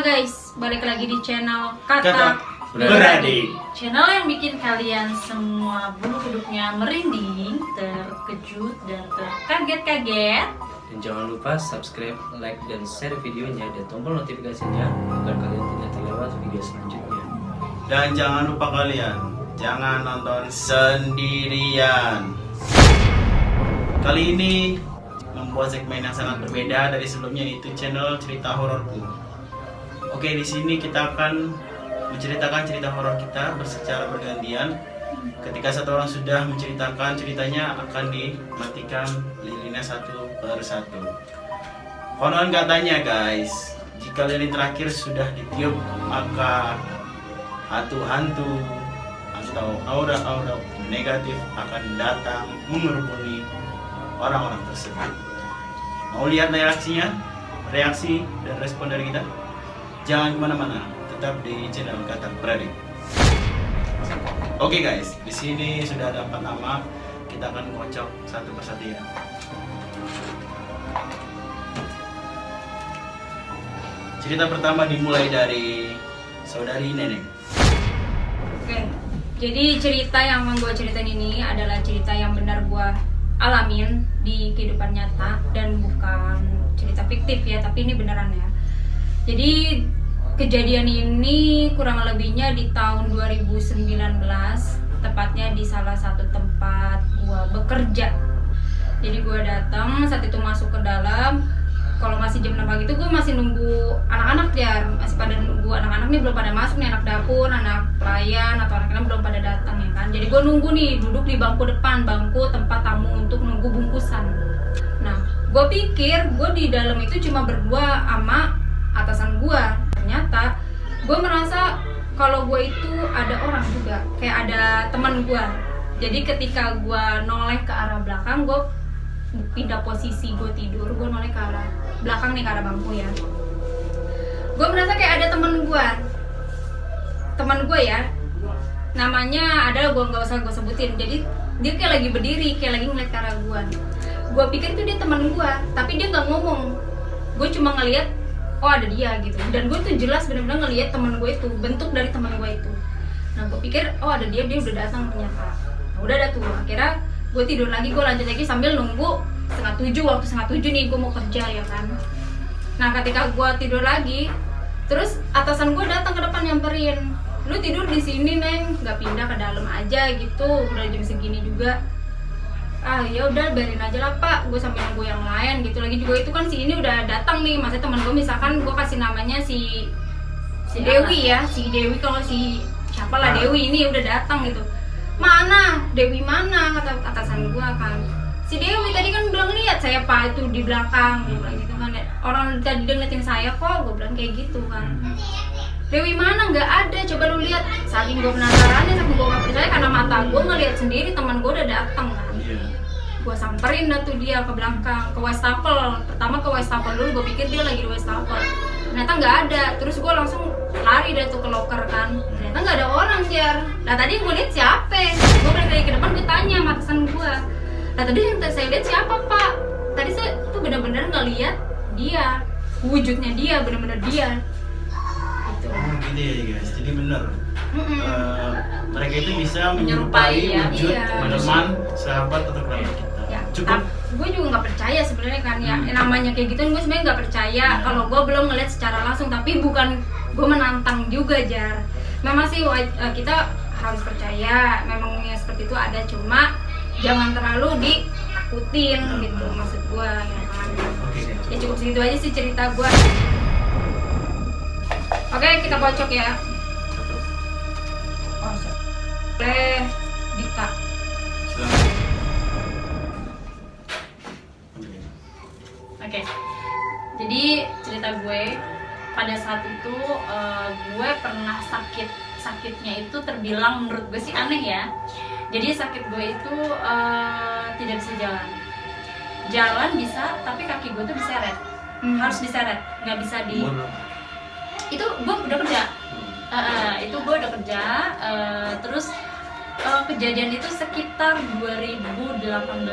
Halo guys, balik lagi di channel Kata Beradik. Channel yang bikin kalian semua bulu kuduknya merinding, terkejut, dan terkaget-kaget. Dan jangan lupa subscribe, like, dan share videonya dan tombol notifikasinya agar kalian tidak terlewat video selanjutnya. Dan jangan lupa kalian, jangan nonton sendirian. Kali ini membuat segmen yang sangat berbeda dari sebelumnya, yaitu channel cerita hororku. Oke, di sini kita akan menceritakan cerita horor kita secara bergantian. Ketika satu orang sudah menceritakan ceritanya, akan dimatikan lilinnya satu per satu. Konon katanya guys, jika lilin terakhir sudah ditiup, maka hantu-hantu atau aura-aura negatif akan datang mengerumuni orang-orang tersebut. Mau lihat reaksi dan respon dari kita? Jangan kemana-mana, tetap di channel Kata Beradik. Oke guys, di sini sudah ada 4 nama. Kita akan kocok satu persatu ya. Cerita pertama dimulai dari saudari Neneng. Oke, jadi cerita yang akan gue ceritain ini adalah cerita yang benar gue alamin di kehidupan nyata dan bukan cerita fiktif ya, tapi ini beneran ya. Jadi kejadian ini kurang lebihnya di tahun 2019, tepatnya di salah satu tempat gua bekerja. Jadi gua datang, saat itu masuk ke dalam. Kalau masih jam 6 pagi itu gua masih nunggu anak-anak ya, masih pada nunggu anak-anak nih, belum pada masuk nih, anak dapur, anak pelayan atau anak-anak belum pada datang ya kan. Jadi gua nunggu nih, duduk di bangku depan, bangku tempat tamu untuk nunggu bungkusan. Nah, gua pikir gua di dalam itu cuma berdua sama atasan gua. Ternyata gue merasa kalau gue itu ada orang juga, kayak ada teman gue. Jadi ketika gue noleh ke arah belakang, gue pindah posisi, gue tidur, gue noleh ke arah belakang nih, ke arah bangku ya. Gue merasa kayak ada teman gue ya, namanya adalah, gue nggak usah gue sebutin. Jadi dia kayak lagi berdiri, kayak lagi ngeliat ke arah gue. Gue pikir itu dia teman gue, tapi dia nggak ngomong. Gue cuma ngeliat, oh ada dia gitu, dan gue tuh jelas benar-benar ngelihat teman gue itu, bentuk dari teman gue itu. Nah gue pikir, oh ada dia udah datang ternyata. Nah, udah ada tuh, akhirnya gue tidur lagi, gue lanjut lagi sambil nunggu waktu 6:30 nih gue mau kerja ya kan. Nah ketika gue tidur lagi, terus atasan gue datang ke depan nyamperin, lu tidur di sini Neng, nggak pindah ke dalam aja gitu, udah jam segini juga. Ah ya udah biarin aja lah Pak, gue sambil nunggu yang lain gitu. Lagi juga itu kan si ini udah datang nih, maksudnya teman gue, misalkan gue kasih namanya si Dewi ya, si Dewi, kalau si siapa lah Dewi ini udah datang gitu. Mana Dewi, mana, kata atasan gue kan, si Dewi tadi kan udah ngeliat saya Pak itu di belakang, gue bilang gitu kan, orang tadi udah ngeliatin saya kok, gue bilang kayak gitu kan. Dewi mana, nggak ada, coba lu lihat. Saking gue penasaran ya, saking gue nggak percaya, karena mata gue ngeliat sendiri teman gue udah datang kan. Gue samperin dah tuh dia ke belakang, ke wastafel. Pertama ke wastafel dulu, gue pikir dia lagi di wastafel. Ternyata nggak ada. Terus gue langsung lari dah tuh ke loker kan. Ternyata nggak ada orang Jar. Nah tadi gue lihat siapa? Gue balik lagi ke depan, gue tanya sama atasan gue. Nah tadi yang saya lihat siapa Pak? Tadi saya tuh benar-benar ngeliat dia, wujudnya dia, benar-benar dia. Gitu. Oh gitu ya guys, jadi bener. Mereka itu bisa menyerupai wujud teman, sahabat atau kerabat kita. Ya, Cukup. Gue juga nggak percaya sebenarnya kan ya, namanya kayak gitu gue sebenarnya nggak percaya kalau gue belum ngeliat secara langsung. Tapi bukan gue menantang juga Jar. Memang sih kita harus percaya, memangnya seperti itu ada, cuma jangan terlalu ditakutin gitu maksud gue ya kan. Ya cukup segitu aja sih cerita gue. Oke, kita kocok ya. Boleh Dita. Oke. Jadi cerita gue pada saat itu gue pernah sakitnya itu terbilang menurut gue sih aneh ya. Jadi sakit gue itu tidak bisa jalan bisa, tapi kaki gue tuh diseret. Harus diseret, nggak bisa di. Itu gue udah kerja. Itu gue udah kerja, terus kejadian itu sekitar 2018 lah,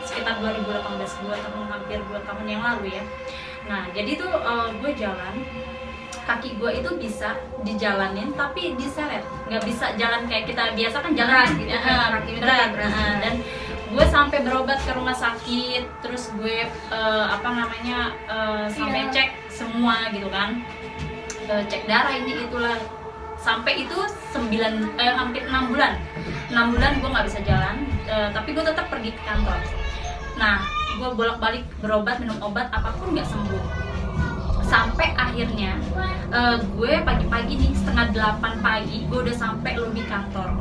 sekitar 2018, 2 tahun, hampir 2 tahun yang lalu ya. Nah jadi tuh gue jalan kaki gue itu bisa dijalanin tapi diseret, nggak bisa jalan kayak kita biasa kan jalan Berat gitu, kaki itu berat. berat. Dan gue sampai berobat ke rumah sakit, terus gue sampai Iya. cek semua gitu kan, cek darah ini itulah, sampai itu hampir 6 bulan gue nggak bisa jalan, tapi gue tetap pergi ke kantor. Nah, gue bolak-balik berobat, minum obat, apapun nggak sembuh. Sampai akhirnya gue pagi-pagi nih, setengah 8 pagi, gue udah sampai lobi kantor.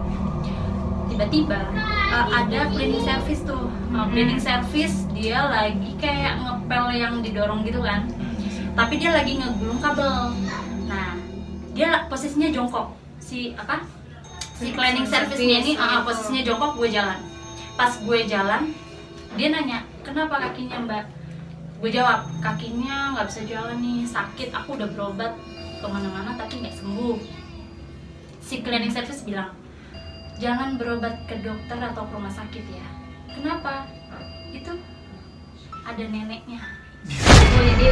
Tiba-tiba ada cleaning service tuh, cleaning service dia lagi kayak ngepel yang didorong gitu kan, tapi dia lagi ngegulung kabel. Nah, dia posisinya jongkok, si cleaning service-nya ini posisinya jongkok. Gue jalan, pas gue jalan dia nanya, kenapa kakinya mbak? Gue jawab, kakinya nggak bisa jalan nih, sakit, aku udah berobat kemana-mana tapi nggak sembuh. Si cleaning service bilang, jangan berobat ke dokter atau ke rumah sakit ya. Kenapa? Itu ada neneknya. Oh jadi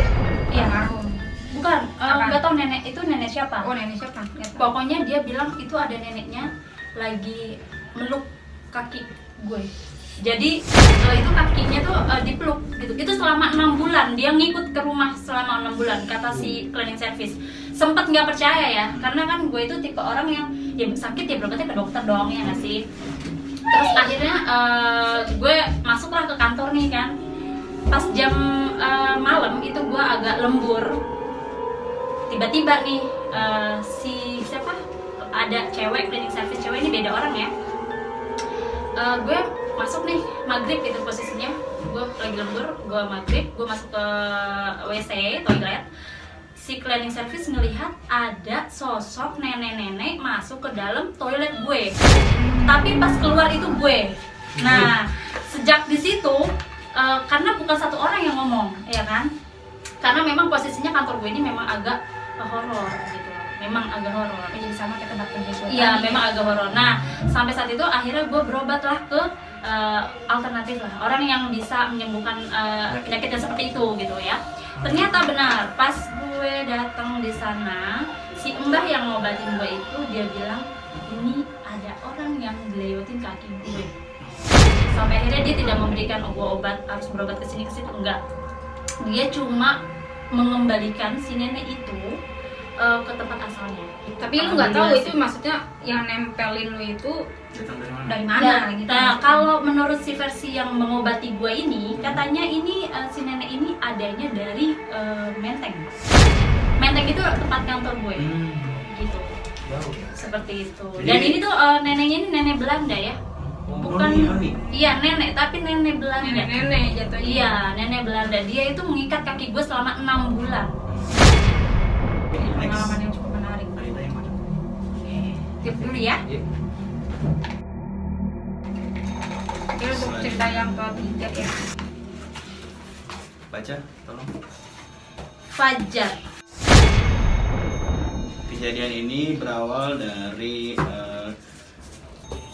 Iya. almarhum. Bukan, Apa? nggak tahu nenek itu nenek siapa. Oh nenek siapa? Nggak tahu. Pokoknya dia bilang itu ada neneknya lagi meluk kaki gue. Jadi itu kakinya tuh dipeluk gitu. Itu selama 6 bulan dia ngikut ke rumah selama 6 bulan, kata si cleaning service. Sempet nggak percaya ya, karena kan gue itu tipe orang yang ya sakit ya berobatnya ke dokter dong, ya nggak sih. Terus akhirnya gue masuklah ke kantor nih kan. Pas jam malam itu gue agak lembur. Tiba-tiba nih ada cewek cleaning service, cewek ini beda orang ya. Gue masuk nih maghrib itu posisinya, gue lagi lembur, gue maghrib, gue masuk ke WC toilet. Si cleaning service ngelihat ada sosok nenek-nenek masuk ke dalam toilet gue, tapi pas keluar itu gue. Nah, sejak di situ karena bukan satu orang yang ngomong, ya kan? Karena memang posisinya kantor gue ini memang agak horor gitu, memang agak horor. Jadi sama kayak tempat kerja gue. Iya, memang agak horor. Nah, sampai saat itu akhirnya gue berobatlah ke alternatif lah, orang yang bisa menyembuhkan penyakit yang seperti itu gitu ya. Ternyata benar, pas gue datang di sana, si mbah yang ngobatin gue itu dia bilang ini ada orang yang dilewatin kaki gue. Sampai akhirnya dia tidak memberikan obat harus berobat ke sini ke situ, enggak. Dia cuma mengembalikan si nenek itu ke tempat asalnya. Tapi lu nggak tahu itu maksudnya yang nempelin lu itu Datang dari mana? dari mana Dan, gitu. kalau menurut si versi yang mengobati gue ini, katanya ini si nenek ini adanya dari Menteng. Menteng itu tempat kantor gue, gitu. Jauh ya. Seperti itu. Jadi- Dan ini tuh neneknya ini nenek Belanda ya. Bukan, Noni. iya nenek, tapi nenek Belanda. Nenek jatuhnya. Iya, nenek Belanda. Dia itu mengikat kaki gue selama 6 bulan. Pengalaman yang cukup menarik. Cerita yang mana? Tip dulu ya. Iya. Oke, untuk cerita yang ketiga ya. Baca, tolong. Fajar. Kejadian ini berawal dari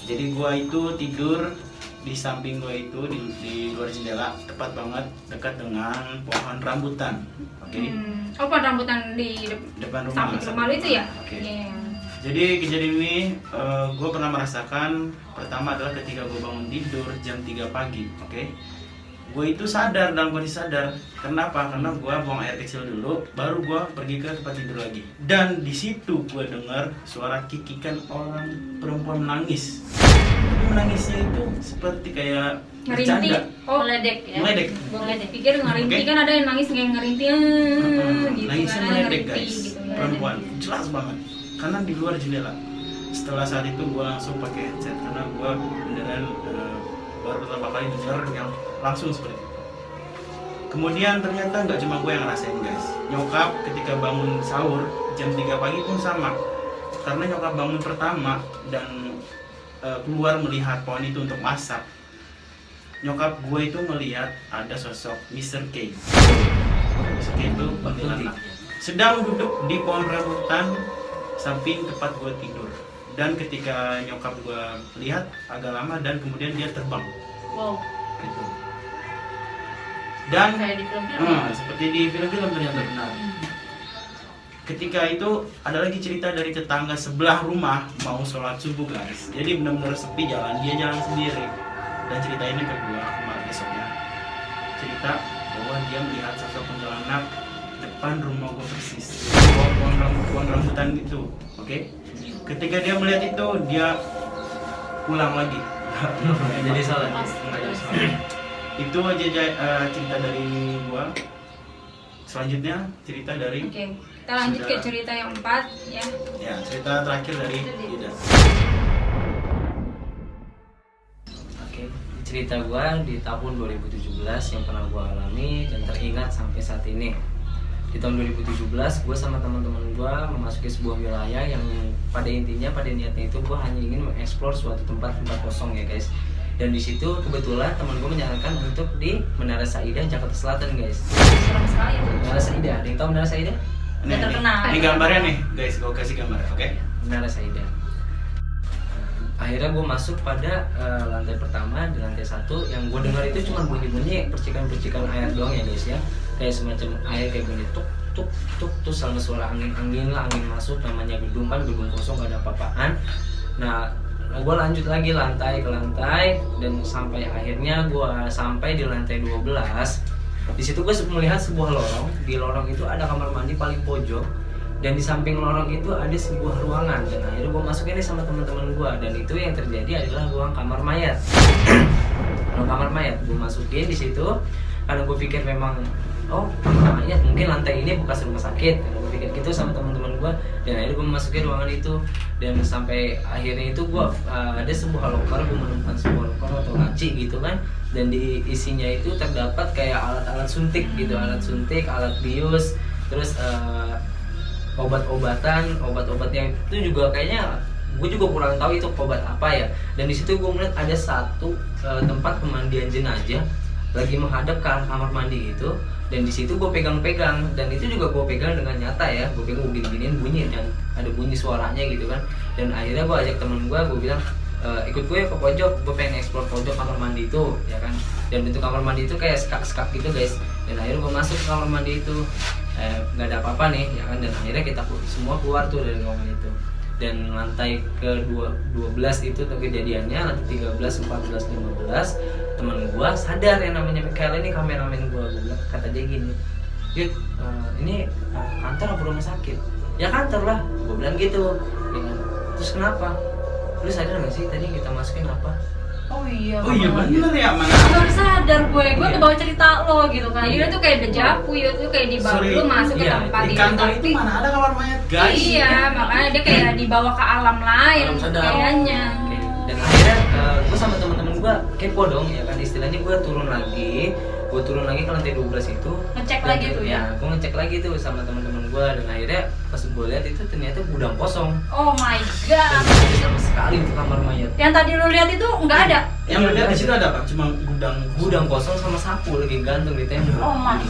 jadi gua itu tidur di samping gua itu di luar jendela, tepat banget dekat dengan pohon rambutan. Oke. Oh, pohon rambutan di Depan rumah. samping rumah lu itu ya? Oke. Iya. Jadi kejadian ini gue pernah merasakan. Pertama adalah ketika gue bangun tidur jam 3 pagi, oke? Gue itu sadar, dalam kondisi sadar. Kenapa? Karena gue buang air kecil dulu, baru gue pergi ke tempat tidur lagi. Dan di situ gue dengar suara kikikan orang perempuan menangis. Tapi menangisnya itu seperti kayak Ngerintih. bercanda. Oh, Meledek ya. Meledek. gue pikir ngerintih Oke. kan ada yang nangis kayak ngerintih gitu. Nangisnya kan, meledek ngerintih guys, gitu ya. perempuan, jelas banget. Karena di luar jendela. Setelah saat itu gue langsung pakai headset karena gue beneran baru pertama kali denger yang langsung seperti itu. Kemudian ternyata nggak cuma gue yang ngerasain guys. Nyokap ketika bangun sahur jam 3 pagi pun sama. Karena nyokap bangun pertama dan keluar melihat pohon itu untuk masak. Nyokap gue itu melihat ada sosok Mr. K. Mr. K itu kuntilanak. Sedang duduk di pohon rambutan samping tempat gue tidur. Dan ketika nyokap gue lihat agak lama dan kemudian dia terbang. Wow. Gitu. Dan Kayak di film-film. seperti di film-film ternyata benar. ketika itu ada lagi cerita dari tetangga sebelah rumah mau sholat subuh guys. Jadi benar-benar sepi jalan, dia jalan sendiri. Dan cerita ini ke gua kemarin besoknya. Cerita bahwa dia melihat sosok kuntilanak depan rumah gua persis. Pohon rambutan itu, oke? Ketika dia melihat itu, dia pulang lagi. Jadi salah. Itu aja cerita dari gua. Selanjutnya cerita dari Oke, kita lanjut ke cerita yang 4 ya. ya, cerita terakhir dari Yuda. Oke, cerita gua di tahun 2017 yang pernah gua alami dan teringat sampai saat ini. Di tahun 2017 gua sama teman-teman gua memasuki sebuah wilayah yang pada intinya, pada niatnya itu gua hanya ingin mengeksplor suatu tempat kosong ya guys. Dan di situ kebetulan teman gue menyarankan untuk di Menara Saida, Jakarta Selatan guys. Serem sekali itu. Menara Saida, ada yang tahu Menara Saida? Udah terkenal. Ini gambarnya nih, guys. Gue kasih gambar, oke? Menara Saida. Akhirnya gue masuk pada lantai pertama, di lantai 1. Yang gue dengar itu cuma bunyi-bunyi percikan-percikan air doang ya guys ya. Kayak semacam air kayak bunyi tuk tuk tuk, terus sama suara angin lah, angin masuk. Namanya gedung kan, gedung kosong gak ada apa-apaan. Nah, gue lanjut lagi lantai ke lantai dan sampai akhirnya gue sampai di lantai 12. Di situ gue melihat sebuah lorong. Di lorong itu ada kamar mandi paling pojok dan di samping lorong itu ada sebuah ruangan. Dan akhirnya gue masukin ini sama teman-teman gue dan itu yang terjadi adalah ruang kamar mayat. Ruang kamar mayat gue masukin di situ karena gue pikir memang kamar mayat mungkin lantai ini bekas rumah sakit. Karena gue pikir gitu sama teman-teman gue dan akhirnya gue masukin ruangan itu. Dan sampai akhirnya itu gue ada sebuah loker, gue menemukan sebuah loker atau laci gitu kan. Dan di isinya itu terdapat kayak alat-alat suntik gitu, alat suntik, alat bius, terus obat-obatnya itu juga kayaknya gue juga kurang tahu itu obat apa ya. Dan di situ gue melihat ada satu tempat pemandian jenazah lagi menghadap ke arah kamar mandi itu. Dan di situ gue pegang-pegang dan itu juga gue pegang dengan nyata ya, gue pegang gini-giniin bunyi dan ada bunyi suaranya gitu kan. Dan akhirnya gue ajak temen gue bilang ikut gue ke pojok, gue pengen explore pojok kamar mandi itu ya kan. Dan itu kamar mandi itu kayak skak-skak gitu guys. Dan akhirnya gue masuk ke kamar mandi itu nggak ada apa-apa nih ya kan. Dan akhirnya kita semua keluar tuh dari ruangan itu. Dan lantai ke 12 itu kejadiannya, lantai 13, 14, 15 teman gua sadar yang namanya Mikael ini kameramen gua bilang, kata dia gini, Yud, ini kantor apa rumah sakit? Ya kantor lah, gua bilang gitu ya kan? Terus kenapa? Lu sadar gak sih tadi kita masukin apa? Oh iya bener ya, mana? Baru sadar gue kebawa cerita lo gitu kan. Jadi tuh kayak dejavu ya, tuh kayak dibawa Sorry. lu masuk ke Iya, tempat Di itu. kantor itu mana ada kamar mayat, guys? Iya, makanya dia kayak dibawa ke alam lain Alam sadar. kayaknya. Oke. Dan akhirnya gue sama teman-teman gue kepo dong ya kan, istilahnya gue turun lagi ke lantai 12 itu Ngecek dan lagi tuh ya? gue ngecek lagi tuh sama teman-teman gue. Dan akhirnya pas gue lihat itu ternyata gudang kosong Oh my dan god. tidak ada sama sekali untuk kamar mayat. Yang tadi lu lihat itu nggak ada. Yang lu lihat di situ ada apa? Cuma Gudang kosong sama sapu lagi gantung di tembok. Oh my.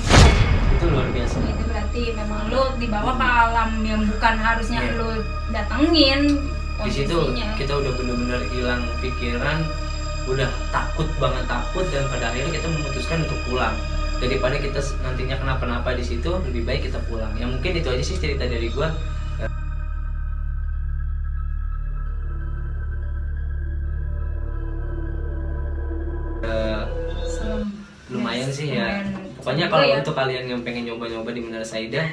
Itu luar biasa. Itu berarti memang lu dibawa ke alam yang bukan harusnya Iya. lu datengin. Di situ Posisinya. kita udah benar-benar hilang pikiran, udah takut banget dan pada akhirnya kita memutuskan untuk pulang. Daripada kita nantinya kenapa-napa di situ, lebih baik kita pulang. Ya mungkin itu aja sih cerita dari gua. Lumayan sih ya. Lumayan. Pokoknya Seru kalau ya. untuk kalian yang pengen nyoba-nyoba di Menara Saida,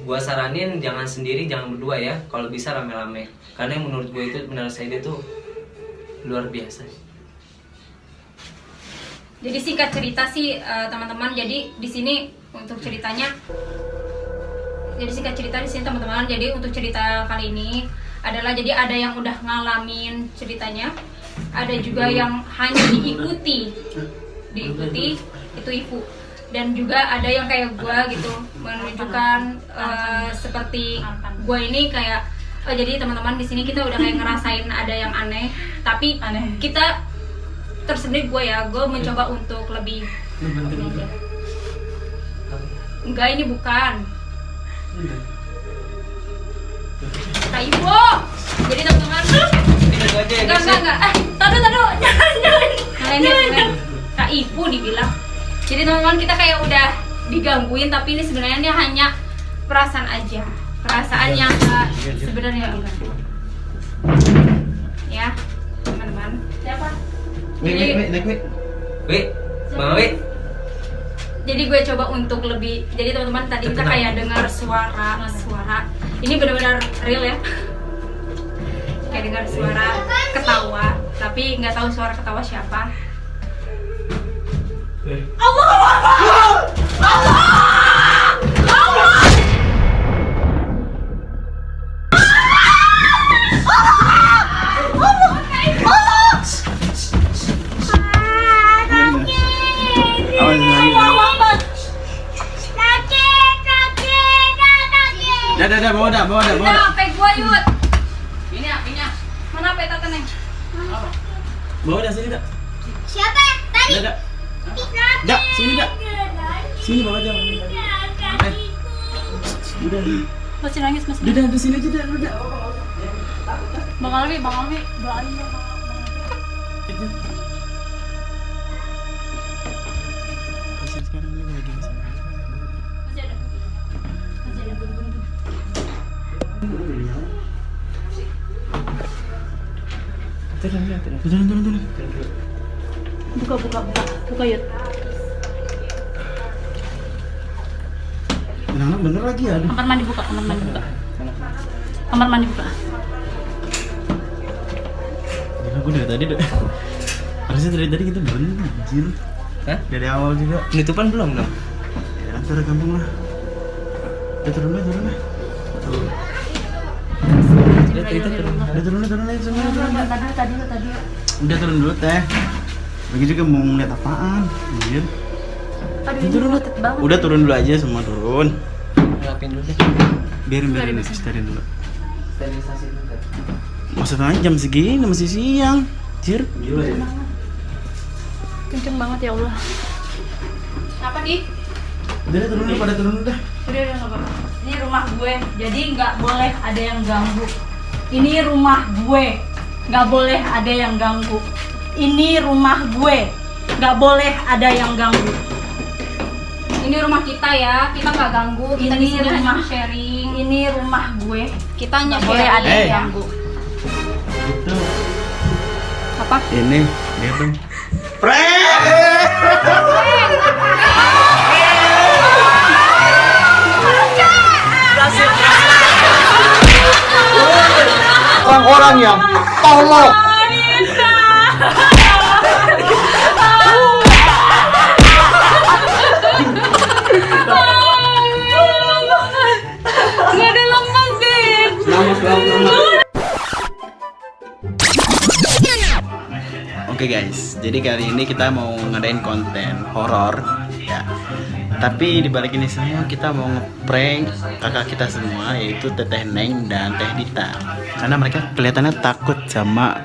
gua saranin jangan sendiri, jangan berdua ya. Kalau bisa rame-rame. Karena yang menurut gua itu Menara Saida tuh luar biasa. Jadi singkat cerita sih teman-teman. Jadi di sini untuk ceritanya. Jadi singkat cerita di sini teman-teman. Jadi untuk cerita kali ini adalah jadi ada yang udah ngalamin ceritanya, ada juga yang hanya diikuti itu Ibu, dan juga ada yang kayak gua gitu menunjukkan seperti gua ini kayak jadi teman-teman di sini kita udah kayak ngerasain ada yang aneh, tapi kita tersendiri gue mencoba untuk lebih enggak, ini bukan Kak Ibu. Jadi teman-teman enggak taduh jangan Kak Ibu dibilang. Jadi teman-teman kita kayak udah digangguin, tapi ini sebenarnya hanya perasaan aja. perasaan yang sebenarnya enggak. Ya, teman-teman. Siapa? Wih, Bang Wih. Jadi gue coba untuk lebih, jadi teman-teman tadi kita kayak dengar suara. Ini benar-benar real ya. Kayak dengar suara ketawa, tapi nggak tahu suara ketawa siapa. Dah, bawa dah. Udah, HP gua Yud. Ini apinya. Mana HP Tata Neng? Bawa dah sini dah. Siapa tadi? Dah. Dah, sini dah. Sini bawa aja. Udah. Masih nangis masih. Udah, sini aja dah, udah. Bang Alwi, doain dong. Sekarang ini lagi sama. Masih ada. Turun. Buka Yud. Anak bener lagi ya. Kamar mandi buka. Kamar mandi buka. Gila, gue dari tadi deh. Harusnya dari tadi kita berhenti anjir. Hah? Dari awal juga. Penutupan belum dong? Ya, antara gampang lah. Udah turun lah. Udah turun aja semua. Tadi. Udah turun dulu teh. Lagi juga mau ngeliat apaan? Anjir. Aduh, Turun dulu. banget. Udah turun dulu aja semua turun. Rapin dulu deh. Biarin sterilin dulu. Sterilisasi dulu kan. Maksudnya jam segini masih siang. Anjir. Gila ya. Kenceng banget ya Allah. Apa nih? Udah turun dulu, pada turun dah. Udah nggak apa-apa. Ini rumah gue, jadi nggak boleh ada yang ganggu. Ini rumah gue, nggak boleh ada yang ganggu. Ini rumah gue, nggak boleh ada yang ganggu. Ini rumah kita ya, kita nggak ganggu. Kita di Ini sini hanya rumah sharing. Ini rumah gue, Kita hanya nggak boleh ada yang Hey. ganggu. Itu. Apa? Ini, lihat dong. Orang-orang yang tolol. Nggak ada lemas deh. Oke guys, jadi kali ini kita mau ngadain konten horor ya. Tapi dibalik ini semua kita mau ngeprank kakak kita semua, yaitu Teteh Neng dan Teh Dita. Karena mereka kelihatannya takut sama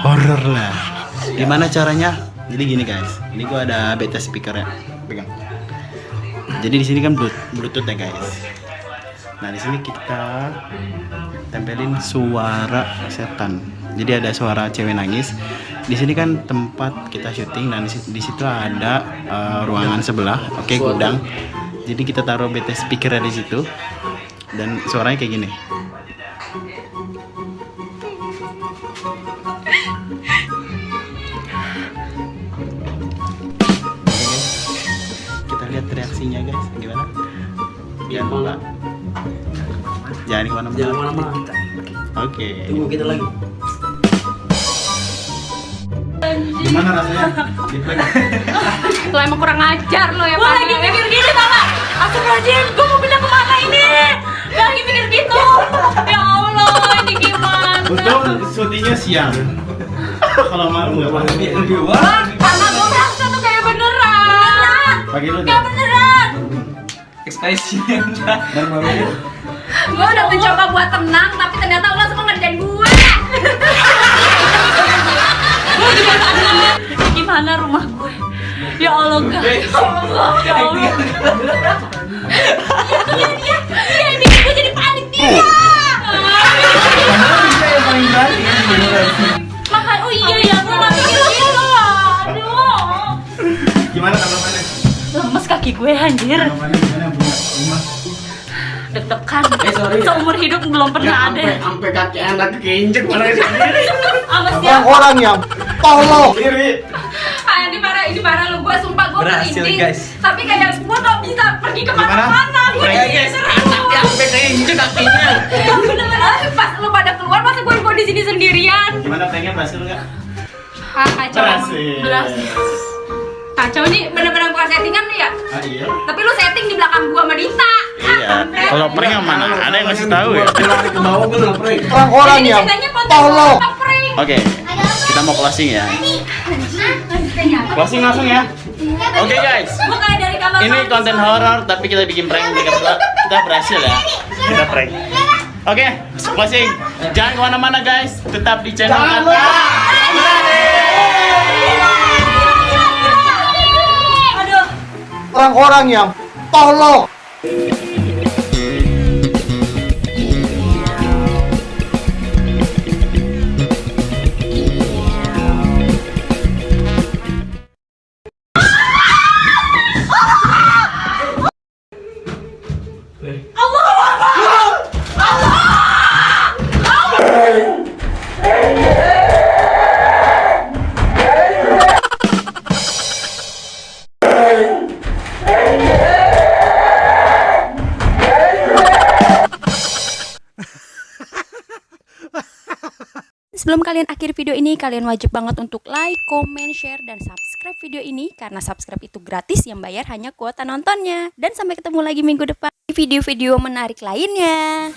horor lah. Gimana caranya? Jadi gini guys, ini gua ada beta speaker ya, pegang. Jadi di sini kan Bluetooth ya guys. Nah di sini kita tempelin suara setan. Jadi ada suara cewek nangis. Di sini kan tempat kita syuting dan di situ ada ruangan sebelah, gudang. Jadi kita taruh BT speaker di situ dan suaranya kayak gini. Kita lihat reaksinya guys, gimana? Jangan lupa. Jangan kemana-mana. Oke. Tunggu kita lagi. Gimana rasanya? Lo emang kurang ajar lo ya, Gue lagi mikir gini Mama. Astagfirullahaladzim, gue mau pindah kemana ini? Gue lagi mikir gitu. Ya Allah, ini gimana? Betul, syutingnya siang. Kalau malam nggak pasti. Karena gue merasa tuh kayak beneran. Pagi lu Kayak beneran. Ekspresinya udah. dan baru Gue udah mencoba buat tenang, tapi ternyata lo semua ngerjain gue. Gimana rumah gue? Ya Allah, Kak. Ya Allah. Ya Allah. Dia bikin gue jadi panik dia. yang paling berani kan beneran. Makan, oh iya ya, gue gak mikir gitu. Aduh. Gimana tanggapannya? Lemes kaki gue anjir. Tanggapannya gimana punya rumah? deg-degan. Sorry ya. Seumur hidup belum pernah ada. Sampai kaki anak keinjek malah sendiri. Sama siapa? Orang yang tolong. Ah, ini parah lu. Gue sumpah gue Berhasil, merinding. guys. Tapi kayak gue gak bisa pergi kemana-mana. Gue Guys, anaknya sampai keinjek kakinya. ya bener-bener pas lu pada keluar masa gue di sini sendirian. Gimana pengen berhasil nggak? Ah, kacau. Berhasil. Kacau nih, bener-bener bukan settingan lu ya. Ah iya. Tapi lu setting di belakang gua sama Dita. Iya. Kalau prank yang mana? Ada yang ngasih tahu ya? Lari ke bawah gue ngeprank. Orang yang tolong. Oke. Kita mau closing ya. Closing langsung ya. Oke guys. Gua kayak dari kamar. Ini konten horor tapi kita bikin prank kita berhasil ya. Kita prank. Oke, closing. Jangan kemana-mana guys. Tetap di channel kita. Orang-orang yang tolong. Sebelum kalian akhir video ini, kalian wajib banget untuk like, comment, share, dan subscribe video ini. Karena subscribe itu gratis, yang bayar hanya kuota nontonnya. Dan sampai ketemu lagi minggu depan di video-video menarik lainnya.